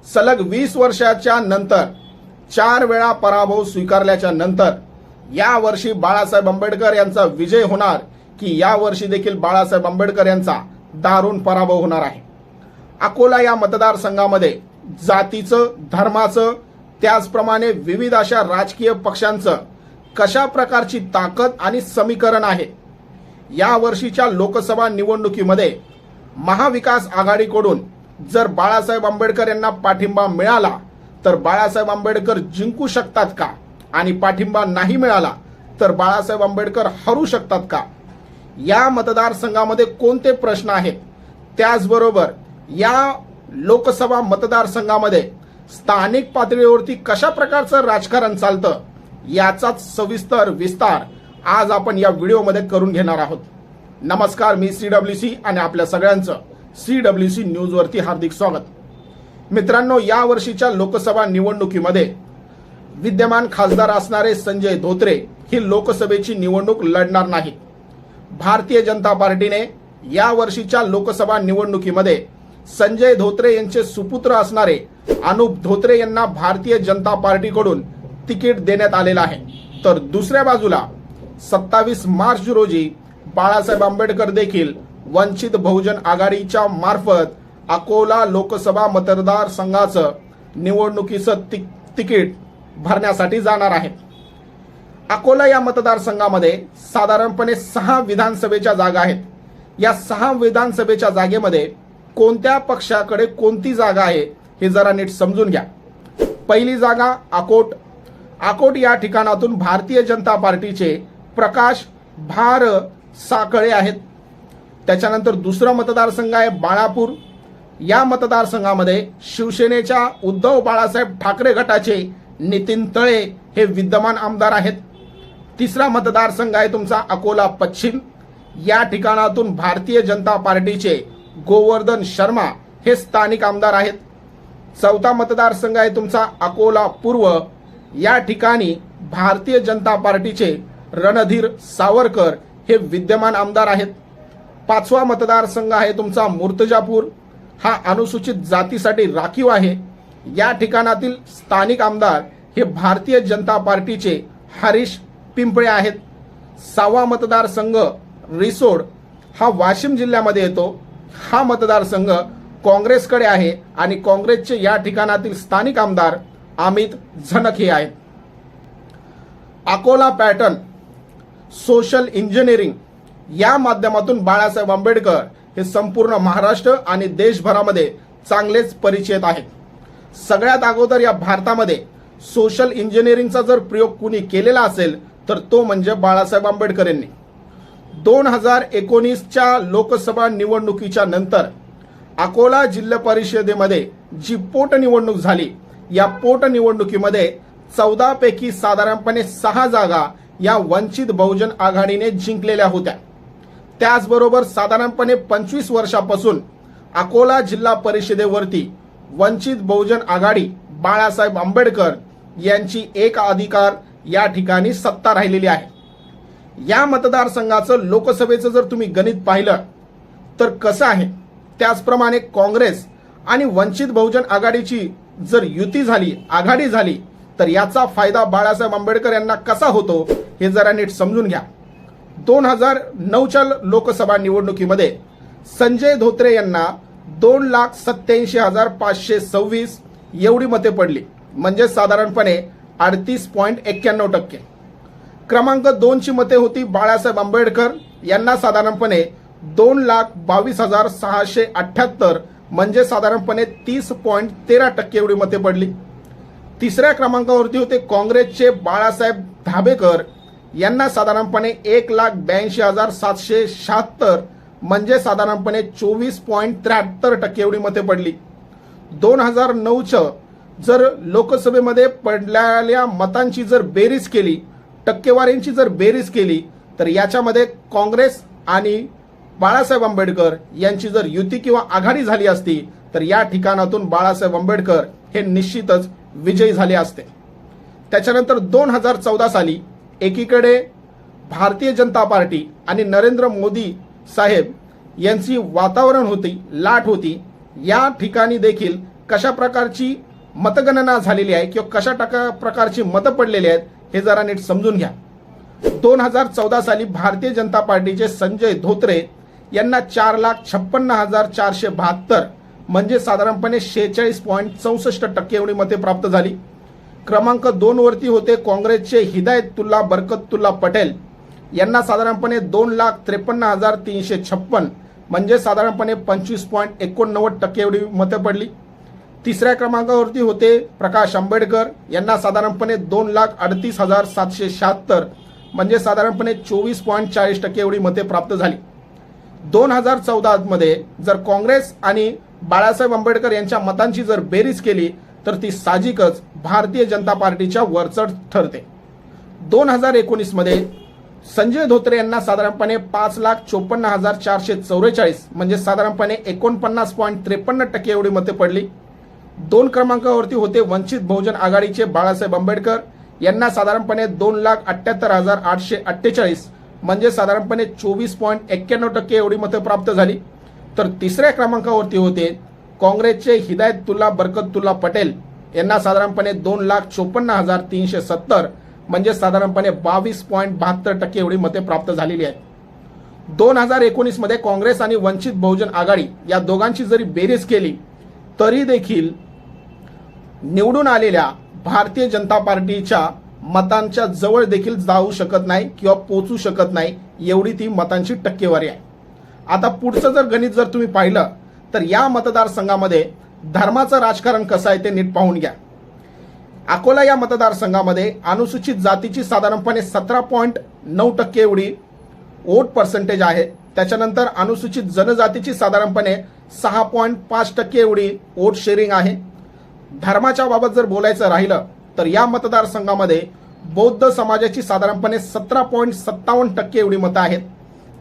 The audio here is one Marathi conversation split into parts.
सलग 20 वर्षाच्या नंतर 4 वेळा पराभव स्वीकारल्याच्या नंतर या वर्षी बाळासाहेब आंबेडकर यांचा विजय होणार की या वर्षी देखील बाळासाहेब आंबेडकर यांचा दारुण पराभव होणार आहे। अकोला या मतदारसंघामध्ये जातीचं, धर्माचं, त्याचप्रमाणे विविध अशा राजकीय पक्षांचं कशा प्रकारची ताकद आणि समीकरण आहे। या वर्षीच्या लोकसभा निवडणुकीमध्ये महाविकास आघाडीकडून जर बाळासाहेब आंबेडकर यांना पाठिंबा मिळाला तर बाळासाहेब आंबेडकर जिंकू शकतात का, आणि पाठिंबा नाही मिळाला तर बाळासाहेब आंबेडकर हरू शकतात का, या मतदारसंघामध्ये कोणते प्रश्न आहेत, त्याचबरोबर या लोकसभा मतदारसंघामध्ये स्थानिक पातळीवरती कशा प्रकारचं राजकारण चालतं याचाच सविस्तर विस्तार आज आपण या व्हिडिओमध्ये करून घेणार आहोत। नमस्कार, मी CWC आणि आपल्या सगळ्यांचं CWC न्यूज वरती हार्दिक स्वागत। मित्रांनो, या वर्षीच्या लोकसभा निवडणुकीमध्ये विद्यमान खासदार असणारे संजय धोत्रे ही लोकसभेची निवडणूक लढणार नाहीत। भारतीय जनता पार्टीने या वर्षीच्या लोकसभा निवडणुकीमध्ये संजय धोत्रे यांचे सुपुत्र असणारे अनुप धोत्रे यांना भारतीय जनता पार्टीकडून तिकीट देण्यात आलेलं आहे। तर दुसऱ्या बाजूला 27 मार्च रोजी बाळासाहेब आंबेडकर देखील वंचित बहुजन आघाडीच्या मार्फत अकोला लोकसभा मतदारसंघाचं निवडणुकीचं तिकीट भरण्यासाठी जाणार आहेत। अकोला या मतदारसंघामध्ये साधारणपणे 6 विधानसभेच्या जागा आहेत। या 6 विधानसभेच्या जागेमध्ये कोणत्या पक्षाकडे कोणती जागा आहे हे जरा नीट समजून घ्या। पहिली जागा अकोट या ठिकाणातून भारतीय जनता पार्टीचे प्रकाश भार साखळे आहेत। त्याच्यानंतर दुसरा मतदारसंघ आहे बाळापूर। या मतदारसंघामध्ये शिवसेनेच्या उद्धव बाळासाहेब ठाकरे गटाचे नितीन तळे हे विद्यमान आमदार आहेत। तिसरा मतदारसंघ आहे तुमचा अकोला पश्चिम। या ठिकाणातून भारतीय जनता पार्टीचे गोवर्धन शर्मा हे स्थानिक आमदार आहेत। चौथा मतदारसंघ आहे तुमचा अकोला पूर्व। या ठिकाणी भारतीय जनता पार्टीचे रणधीर सावरकर हे विद्यमान आमदार आहेत। पाचवा मतदारसंघ आहे तुमचा मूर्तिजापूर। हा अनुसूचित जातीसाठी राखीव आहे। या ठिकाणातील स्थानिक आमदार हे भारतीय जनता पार्टीचे हरीश पिंपळे आहेत। 6वा मतदारसंघ रिसोड हा वाशिम जिल्ह्यामध्ये येतो। हा मतदारसंघ काँग्रेसकडे आहे आणि काँग्रेसचे या ठिकाणातील स्थानिक आमदार अमित झनक हे आहेत। अकोला पॅटर्न सोशल इंजिनिअरिंग या माध्यमातून बाळासाहेब आंबेडकर हे संपूर्ण महाराष्ट्र आणि देशभरामध्ये चांगलेच परिचित आहेत। सगळ्यात अगोदर या भारतामध्ये सोशल इंजिनिअरिंगचा जर प्रयोग कुणी केलेला असेल तर तो म्हणजे बाळासाहेब आंबेडकर यांनी। 2019च्या लोकसभा निवडणुकीच्या नंतर अकोला जिल्हा परिषदेमध्ये जी पोटनिवडणूक झाली, या पोटनिवडणुकीमध्ये 14 पैकी साधारणपणे 6 जागा या वंचित बहुजन आघाडीने जिंकलेल्या होत्या। त्याचबरोबर साधारणपणे 25 वर्षापासून अकोला जिल्हा परिषदेवरती वंचित बहुजन आघाडी बाळासाहेब आंबेडकर यांची एकाधिकार या ठिकाणी सत्ता राहिलेली आहे। या मतदारसंघाचं लोकसभेचं जर तुम्ही गणित पाहिलं तर कसं आहे, त्याचप्रमाणे काँग्रेस आणि वंचित बहुजन आघाडीची जर युती झाली, आघाडी झाली, तर याचा फायदा बाळासाहेब आंबेडकर यांना कसा होतो हे जरा नीट समजून घ्या। 2009च्या लोकसभा निवडणुकीमध्ये संजय धोत्रे यांना 2,87,526 एवढी मते पडली, म्हणजे साधारणपणे 38.91%। क्रमांक 2 ची मते होती बाळासाहेब आंबेडकर यांना साधारणपणे 2,22,678 म्हणजे साधारणपणे 30.13% एवढी मते पडली। तिसऱ्या क्रमांकावरती होते काँग्रेसचे बाळासाहेब धाबेकर यांना साधारणपणे 1,82,776 म्हणजे साधारणपणे 24.73% एवढी मते पडली। 2009च्या जर लोकसभेमध्ये पडलेल्या मतांची जर बेरीज केली, टक्केवारींची जर बेरीज केली, तर याच्यामध्ये काँग्रेस आणि बाळासाहेब आंबेडकर यांची जर युती किंवा आघाडी झाली असती तर या ठिकाणातून बाळासाहेब आंबेडकर हे निश्चितच विजयी झाले असते। त्याच्यानंतर 2014 साली एकीकडे भारतीय जनता पार्टी आणि नरेंद्र मोदी साहेब यांची वातावरण होती, लाट होती। या ठिकाणी देखील कशा प्रकारची मतगणना झालेली आहे किंवा कशा प्रकारची मतं पडलेली आहेत हे जरा नीट समजून घ्या. 2014 साली भारतीय जनता पार्टीचे संजय धोत्रे यांना 4,56,472 म्हणजे साधारणपणे 46.64% एवढी मते प्राप्त झाली. क्रमांक 2 वरती होते काँग्रेसचे हिदायतुल्ला बरकतुल्ला पटेल यांना साधारणपणे 2,53,356 म्हणजे साधारणपणे 25.89% एवढी मते पडली. तिसऱ्या क्रमांकावरती होते प्रकाश आंबेडकर यांना साधारणपणे 2,38,776 म्हणजे साधारणपणे 24.40% एवढी मते प्राप्त झाली. 2014 मध्ये जर काँग्रेस आणि बाळासाहेब आंबेडकर यांच्या मतांची जर बेरीज केली तर ती साहजिकच भारतीय जनता पार्टीच्या वरचढ ठरते. 2019 मध्ये संजय धोत्रे यांना साधारणपणे 5,54,444 म्हणजे साधारणपणे 49.53% एवढी मते पडली. 2 क्रमांकावरती होते वंचित बहुजन आघाडीचे बाळासाहेब आंबेडकर यांना साधारणपणे 2,78,848 म्हणजे साधारणपणे 24.91% एवढी मते प्राप्त झाली. तर तिसऱ्या क्रमांकावरती होते काँग्रेसचे हिदायतुल्ला बरकतुल्ला पटेल यांना साधारणपणे 2,54,370 म्हणजे साधारणपणे 22.72% एवढी मते प्राप्त झालेली आहेत. 2019 मध्ये काँग्रेस आणि वंचित बहुजन आघाडी या दोघांची जरी बेरीज केली तरी देखील निवडून आलेल्या भारतीय जनता पार्टीच्या मतांच्या जवळ देखील जाऊ शकत नाही किंवा पोहोचू शकत नाही एवढी ती मतांची टक्केवारी आहे. आता पुढचं जर गणित जर तुम्ही पाहिलं तर या मतदारसंघामध्ये धर्माचं राजकारण कसं आहे ते नीट पाहून घ्या. अकोला या मतदारसंघामध्ये अनुसूचित जातीची साधारणपणे 17.9% एवढी वोट पर्सेंटेज आहे. त्याच्यानंतर अनुसूचित जनजातीची साधारणपणे 6.5% एवढी वोट शेअरिंग आहे. धर्माच्या बाबत जर बोलायचं राहिलं तर या मतदारसंघामध्ये बौद्ध समाजाची साधारणपणे 17.57% एवढी मतं आहेत.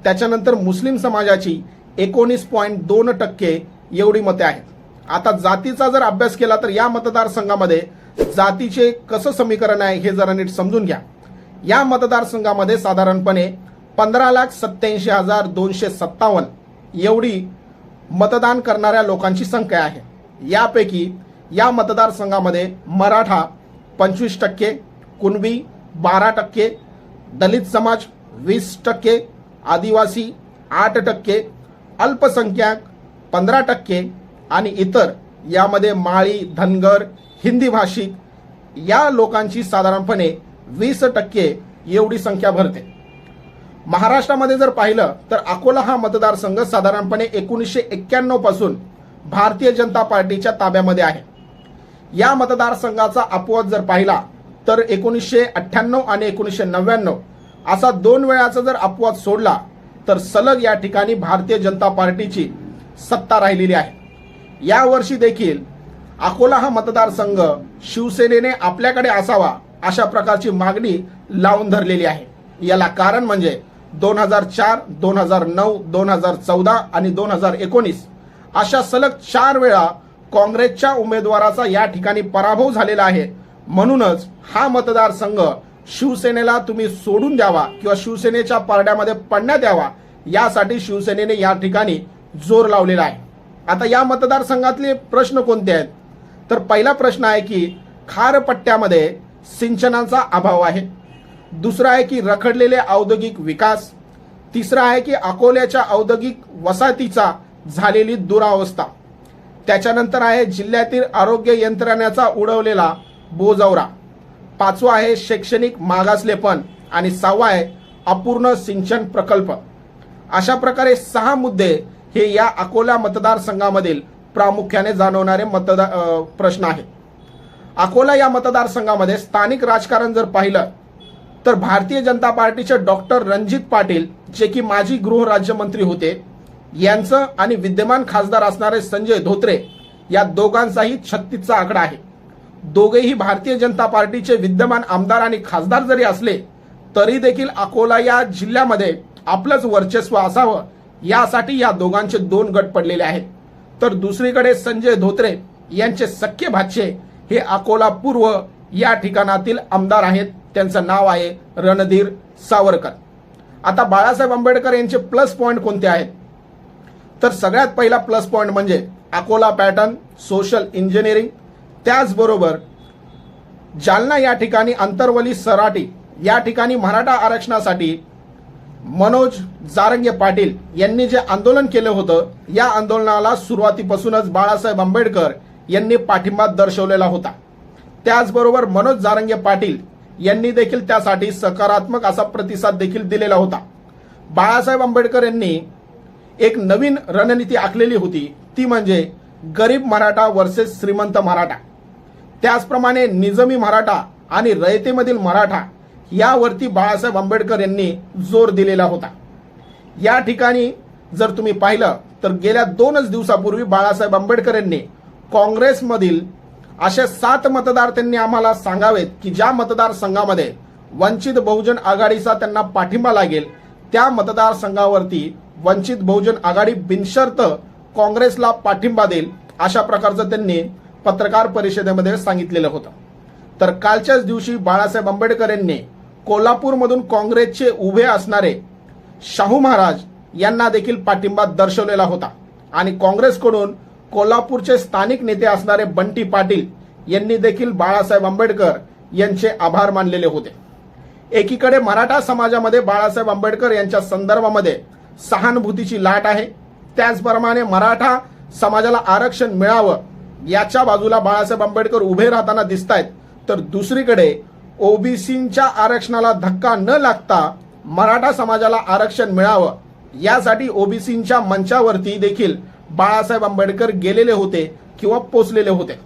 त्याच्यानंतर मुस्लिम समाजाची 19.2% एवढी मते आहेत. आता जातीचा जर अभ्यास केला तर या मतदारसंघामध्ये जातीचे कसं समीकरण आहे हे जरा नीट समजून घ्या. या मतदारसंघामध्ये साधारणपणे 15,87,257 एवढी मतदान करणाऱ्या लोकांची संख्या आहे. यापैकी या मतदारसंघामध्ये मराठा 25%, कुणबी 12%, दलित समाज 20%, आदिवासी 8%, अल्पसंख्याक 15% आणि इतर यामध्ये माळी, धनगर, हिंदी भाषिक या लोकांची साधारणपणे 20% एवढी संख्या भरते. महाराष्ट्रामध्ये जर पाहिलं तर अकोला हा मतदारसंघ साधारणपणे 1991 पासून भारतीय जनता पार्टीच्या ताब्यामध्ये आहे. या मतदारसंघाचा अपवाद जर पाहिला तर 1998 आणि 1999 असा 2 वेळाचा जर अपवाद सोडला तर सलग या ठिकाणी भारतीय जनता पार्टीची सत्ता राहिलेली आहे. या वर्षी देखील अकोला हा मतदारसंघ शिवसेनेने आपल्याकडे असावा अशा प्रकारची मागणी लावून धरलेली आहे. याला कारण म्हणजे 2004, 2009, 2014 आणि 2019 अशा सलग 4 वेळा काँग्रेसच्या उमेदवाराचा या ठिकाणी पराभव झालेला आहे. म्हणूनच हा मतदारसंघ शिवसेनेला तुम्ही सोडून द्यावा किंवा शिवसेनेच्या पारड्यामध्ये पडण्यात यावा यासाठी शिवसेनेने या ठिकाणी जोर लावलेला आहे. आता या मतदारसंघातले प्रश्न कोणते आहेत तर पहिला प्रश्न आहे की खारपट्ट्यामध्ये सिंचनाचा अभाव आहे. दुसरा आहे की रखडलेले औद्योगिक विकास. तिसरा आहे की अकोल्याच्या औद्योगिक वसाहतीचा झालेली दुरावस्था. त्याच्यानंतर आहे जिल्ह्यातील आरोग्य यंत्रणेचा उडवलेला बोजवरा. 5वा आहे शैक्षणिक मागासलेपण आणि 6वा आहे अपूर्ण सिंचन प्रकल्प. अशा प्रकारे 6 मुद्दे हे या अकोला मतदारसंघामधील प्रामुख्याने जाणवणारे प्रश्न आहेत. अकोला या मतदारसंघामध्ये स्थानिक राजकारण जर पाहिलं तर भारतीय जनता पार्टीचे डॉक्टर रणजित पाटील जे की माजी गृह राज्यमंत्री होते यांचं आणि विद्यमान खासदार असणारे संजय धोत्रे या दोघांचाही 36चा आकडा आहे. दोघेही भारतीय जनता पार्टीचे विद्यमान आमदार आणि खासदार जरी असले तरी देखील अकोला या जिल्ह्यामध्ये आपलंच वर्चस्व असावं यासाठी या दोघांचे 2 गट पडलेले आहेत. तर दुसरीकडे संजय धोत्रे यांचे सख्खे भाचे हे अकोला पूर्व या ठिकाणातील आमदार आहेत. त्यांचं नाव आहे रणधीर सावरकर. आता बाळासाहेब आंबेडकर यांचे प्लस पॉइंट कोणते आहेत तर सगळ्यात पहिला प्लस पॉइंट म्हणजे अकोला पॅटर्न, सोशल इंजिनिअरिंग, त्याचबरोबर जालना या ठिकाणी अंतरवली सराटी या ठिकाणी मराठा आरक्षणासाठी मनोज जारंगे पाटील यांनी जे आंदोलन केलं होतं, या आंदोलनाला सुरुवातीपासूनच बाळासाहेब आंबेडकर यांनी पाठिंबा दर्शवलेला होता. त्याचबरोबर मनोज जारंगे पाटील यांनी देखील त्यासाठी सकारात्मक असा प्रतिसाद देखील दिलेला होता. बाळासाहेब आंबेडकर यांनी एक नवीन रणनीती आखलेली होती, ती म्हणजे गरीब मराठा वर्सेस श्रीमंत मराठा. त्याचप्रमाणे निजामी मराठा आणि रयतेमधील मराठा यावरती बाळासाहेब आंबेडकर यांनी जोर दिलेला होता. या ठिकाणी जर तुम्ही पाहिलं तर गेल्या 2 दिवसापूर्वी बाळासाहेब आंबेडकर यांनी काँग्रेसमधील असे 7 मतदार त्यांनी आम्हाला सांगावेत की ज्या मतदारसंघामध्ये वंचित बहुजन आघाडीचा त्यांना पाठिंबा लागेल, त्या मतदारसंघावरती वंचित बहुजन आघाडी बिनशर्त काँग्रेसला पाठिंबा देईल, अशा प्रकारचं त्यांनी पत्रकार परिषदेमध्ये सांगितलेलं होतं. तर कालच्याच दिवशी बाळासाहेब आंबेडकर यांनी कोल्हापूरमधून काँग्रेसचे उभे असणारे शाहू महाराज यांना देखील पाठिंबा दर्शवलेला होता आणि काँग्रेसकडून कोल्हापूरचे स्थानिक नेते असणारे बंटी पाटील यांनी देखील बाळासाहेब आंबेडकर यांचे आभार मानलेले होते. एकीकडे मराठा समाजामध्ये बाळासाहेब आंबेडकर यांच्या संदर्भामध्ये सहानुभूतीची लाट आहे, त्याचप्रमाणे मराठा समाजाला आरक्षण मिळावं याच्या बाजूला बाळासाहेब आंबेडकर उभे राहताना दिसत आहेत. तर दुसरीकडे ओबीसींच्या आरक्षणाला धक्का न लागता मराठा समाजाला आरक्षण मिळावं यासाठी ओबीसींच्या मंचावरती देखील बाळासाहेब आंबेडकर गेलेले होते किंवा पोचलेले होते.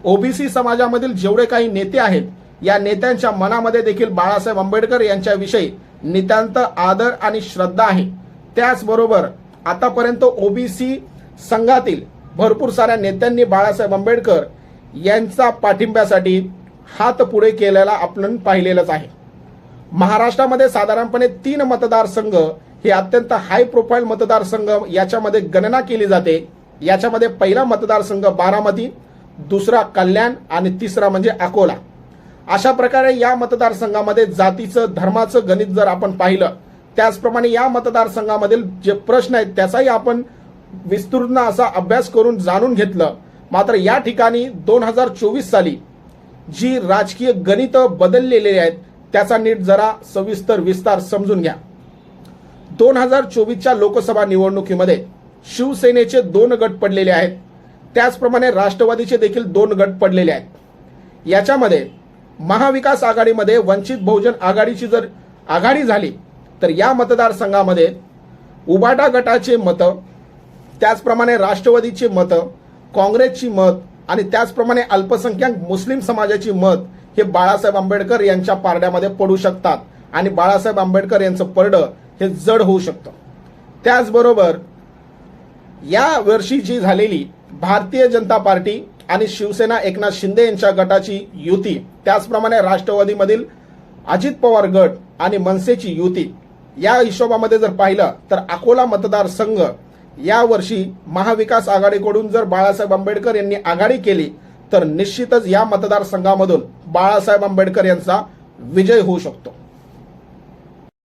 ओबीसी समाजामधील जेवढे काही नेते आहेत, या नेत्यांच्या मनामध्ये देखील बाळासाहेब आंबेडकर यांच्याविषयी नितांत आदर आणि श्रद्धा आहे. त्याचबरोबर आतापर्यंत ओबीसी संघातील भरपूर साऱ्या नेत्यांनी बाळासाहेब आंबेडकर यांचा पाठिंब्यासाठी हात पुढे केलेला आपण पाहिलेलंच आहे. महाराष्ट्रामध्ये साधारणपणे 3 मतदारसंघ हे अत्यंत हाय प्रोफाईल मतदारसंघ याच्यामध्ये गणना केली जाते. याच्यामध्ये पहिला मतदारसंघ बारामती, दुसरा कल्याण आणि तिसरा म्हणजे अकोला. अशा प्रकारे या मतदारसंघामध्ये जातीचं धर्माचं गणित जर आपण पाहिलं, त्याचप्रमाणे या मतदारसंघामधील जे प्रश्न आहेत त्याचाही आपण विस्तृत असा अभ्यास करून जाणून घेतलं. मात्र या ठिकाणी 2024 साली जी राजकीय गणित बदललेली आहेत त्याचा नीट जरा सविस्तर विस्तार समजून घ्या. 2024च्या लोकसभा निवडणुकीमध्ये शिवसेनेचे 2 गट पडलेले आहेत, त्याचप्रमाणे राष्ट्रवादीचे देखील 2 गट पडलेले आहेत. याच्यामध्ये महाविकास आघाडीमध्ये वंचित बहुजन आघाडीची जर आघाडी झाली तर या मतदारसंघामध्ये उबाटा गटाचे मतं, त्याचप्रमाणे राष्ट्रवादीचे मतं, काँग्रेसची मत आणि त्याचप्रमाणे अल्पसंख्याक मुस्लिम समाजाची मत हे बाळासाहेब आंबेडकर यांच्या पारड्यामध्ये पडू शकतात आणि बाळासाहेब आंबेडकर यांचं परडं हे जड होऊ शकतं. त्याचबरोबर या वर्षी जी झालेली भारतीय जनता पार्टी आणि शिवसेना एकनाथ शिंदे यांच्या गटाची युती, त्याचप्रमाणे राष्ट्रवादीमधील अजित पवार गट आणि मनसेची युती, या हिशोबामध्ये जर पाहिलं तर अकोला मतदारसंघ या वर्षी महाविकास आघाडीकडून जर बाळासाहेब आंबेडकर यांनी आघाडी केली तर निश्चितच या मतदारसंघामधून बाळासाहेब आंबेडकर यांचा विजय होऊ शकतो.